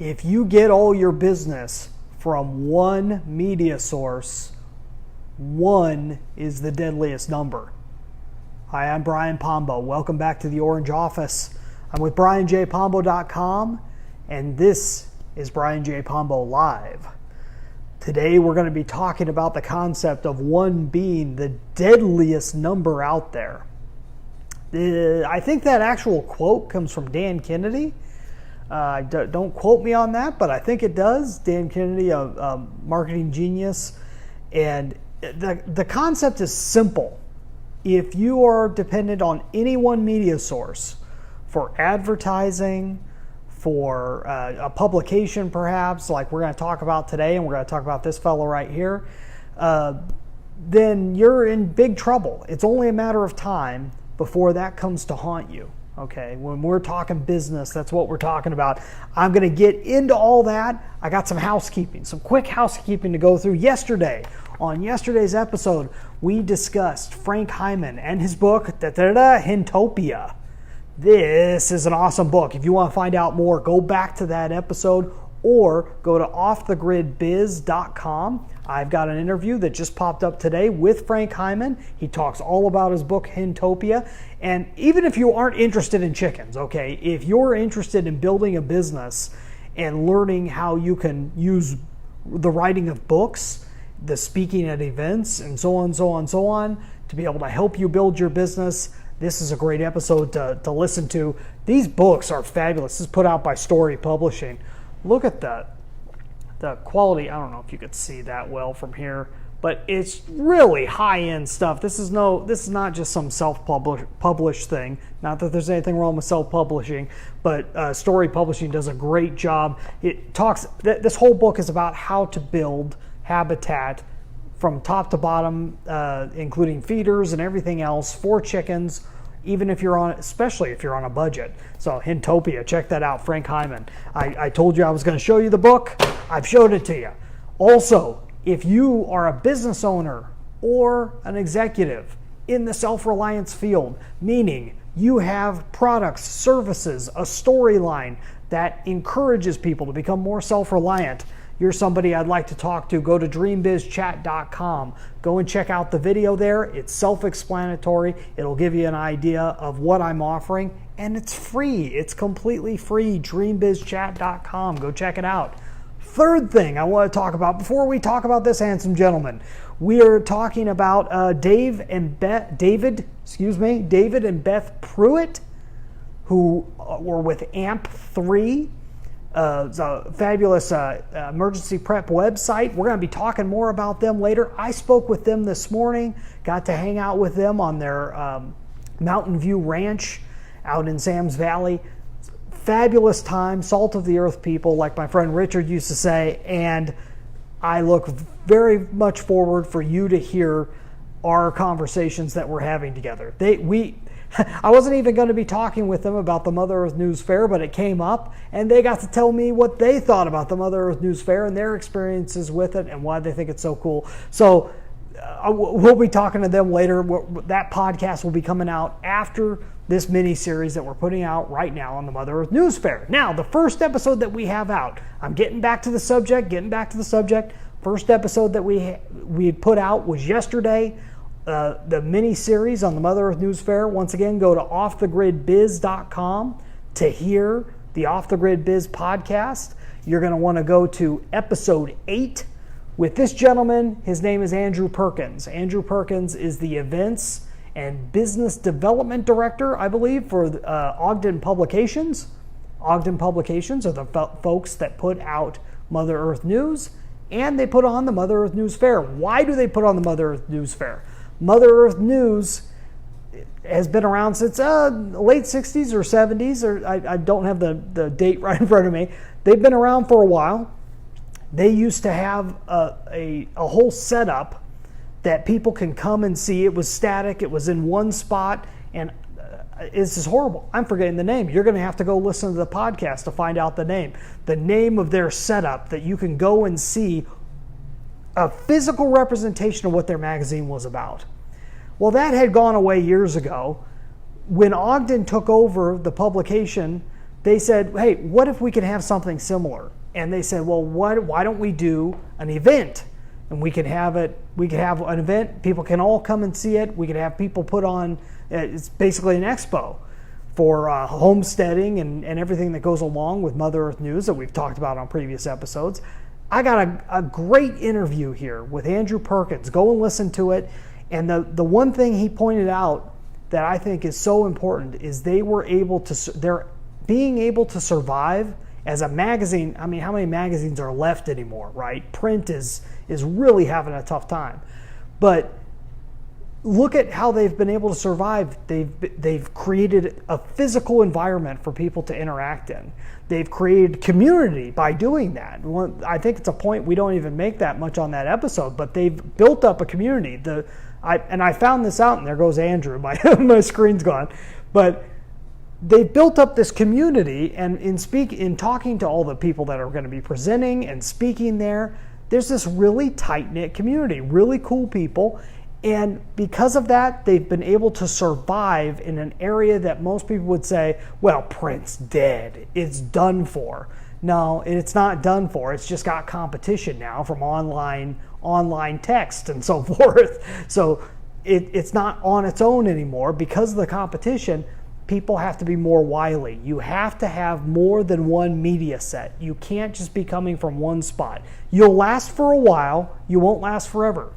If you get all your business from one media source, one is the deadliest number. Hi, I'm Brian Pombo. Welcome back to the Orange Office. I'm with BrianJPombo.com, and this is Brian J. Pombo Live. Today we're going to be talking about the concept of one being the deadliest number out there. I think that actual quote comes from Dan Kennedy. Don't quote me on that, but I think it does. Dan Kennedy, a marketing genius. And the concept is simple. If you are dependent on any one media source for advertising, for a publication perhaps, like we're going to talk about today, and we're going to talk about this fellow right here, then you're in big trouble. It's only a matter of time before that comes to haunt you. Okay, when we're talking business, that's what we're talking about. I'm going to get into all that. I got some housekeeping, some quick housekeeping to go through. On yesterday's episode, we discussed Frank Hyman and his book, Hentopia. This is an awesome book. If you want to find out more, go back to that episode or go to offthegridbiz.com. I've got an interview that just popped up today with Frank Hyman. He talks all about his book, Hentopia. And even if you aren't interested in chickens, okay, if you're interested in building a business and learning how you can use the writing of books, the speaking at events, and so on, to be able to help you build your business, this is a great episode to listen to. These books are fabulous. This is put out by Storey Publishing. Look at the quality. I don't know if you could see that well from here, but it's really high-end stuff. This is not just some self-published thing. Not that there's anything wrong with self-publishing, but Storey Publishing does a great job. This whole book is about how to build habitat from top to bottom, including feeders and everything else for chickens, especially if you're on a budget. So Hentopia, check that out, Frank Hyman. I told you I was going to show you the book. I've showed it to you. Also, if you are a business owner or an executive in the self-reliance field, meaning you have products, services, a storyline that encourages people to become more self-reliant, you're somebody I'd like to talk to, go to dreambizchat.com. Go and check out the video there. It's self-explanatory. It'll give you an idea of what I'm offering, and it's free. It's completely free, dreambizchat.com. Go check it out. Third thing I want to talk about before we talk about this handsome gentleman, we are talking about David and Beth Pruitt, who were with AMP3. It's a fabulous emergency prep website. We're going to be talking more about them later. I spoke with them this morning, got to hang out with them on their Mountain View Ranch out in Sam's Valley. Fabulous time, salt of the earth people, like my friend Richard used to say, and I look very much forward for you to hear our conversations that we're having together. I wasn't even going to be talking with them about the Mother Earth News Fair, but it came up, and they got to tell me what they thought about the Mother Earth News Fair and their experiences with it and why they think it's so cool. So we'll be talking to them later. That podcast will be coming out after this mini-series that we're putting out right now on the Mother Earth News Fair. Now, the first episode that we have out, I'm getting back to the subject. First episode that we put out was yesterday. The mini-series on the Mother Earth News Fair. Once again, go to offthegridbiz.com to hear the Off the Grid Biz podcast. You're going to want to go to episode 8 with this gentleman. His name is Andrew Perkins. Andrew Perkins is the events and business development director, I believe, for Ogden Publications. Ogden Publications are the folks that put out Mother Earth News, and they put on the Mother Earth News Fair. Why do they put on the Mother Earth News Fair? Mother Earth News has been around since late 60s or 70s, or I don't have the date right in front of me. They've been around for a while. They used to have a whole setup that people can come and see. It was static. It was in one spot, and this is horrible. I'm forgetting the name. You're going to have to go listen to the podcast to find out the name. The name of their setup that you can go and see a physical representation of what their magazine was about. Well, that had gone away years ago. When Ogden took over the publication, they said, hey, what if we can have something similar? And they said, well, why don't we do an event? And we could have an event, people can all come and see it. We could have people put on, it's basically an expo for homesteading and everything that goes along with Mother Earth News that we've talked about on previous episodes. I got a great interview here with Andrew Perkins. Go and listen to it. And the one thing he pointed out that I think is so important is they're being able to survive as a magazine. I mean, how many magazines are left anymore, right? Print is really having a tough time. But look at how they've been able to survive. They've created a physical environment for people to interact in. They've created community by doing that. I think it's a point we don't even make that much on that episode, but they've built up a community. I found this out, and there goes Andrew. My screen's gone. But they built up this community, and in talking to all the people that are going to be presenting and speaking there's this really tight-knit community, really cool people. And because of that, they've been able to survive in an area that most people would say, well, print's dead. It's done for. No, it's not done for. It's just got competition now from online text and so forth. So it's not on its own anymore. Because of the competition, people have to be more wily. You have to have more than one media set. You can't just be coming from one spot. You'll last for a while. You won't last forever.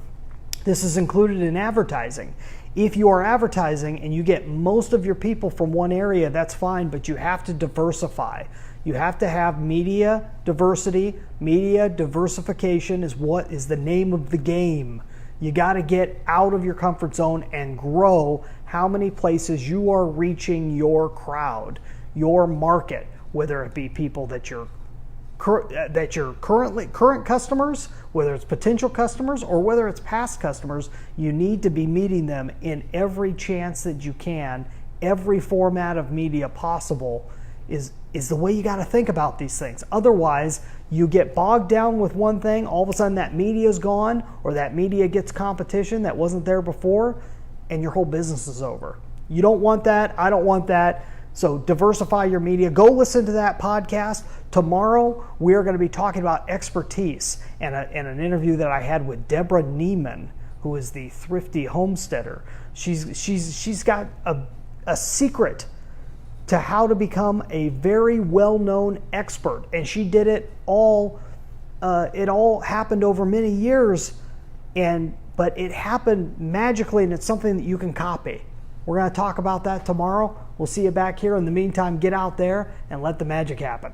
This is included in advertising. If you are advertising and you get most of your people from one area, that's fine, but you have to diversify. You have to have media diversity. Media diversification is what is the name of the game. You got to get out of your comfort zone and grow how many places you are reaching your crowd, your market, whether it be people that you're current customers, whether it's potential customers, or whether it's past customers. You need to be meeting them in every chance that you can. Every format of media possible is the way you got to think about these things. Otherwise, you get bogged down with one thing, all of a sudden that media is gone, or that media gets competition that wasn't there before, and your whole business is over. You don't want that. I don't want that. So diversify your media. Go listen to that podcast. Tomorrow, we are going to be talking about expertise and an interview that I had with Deborah Neiman, who is the thrifty homesteader. She's got a secret to how to become a very well-known expert, and she did it all. It all happened over many years, but it happened magically, and it's something that you can copy. We're going to talk about that tomorrow. We'll see you back here. In the meantime, get out there and let the magic happen.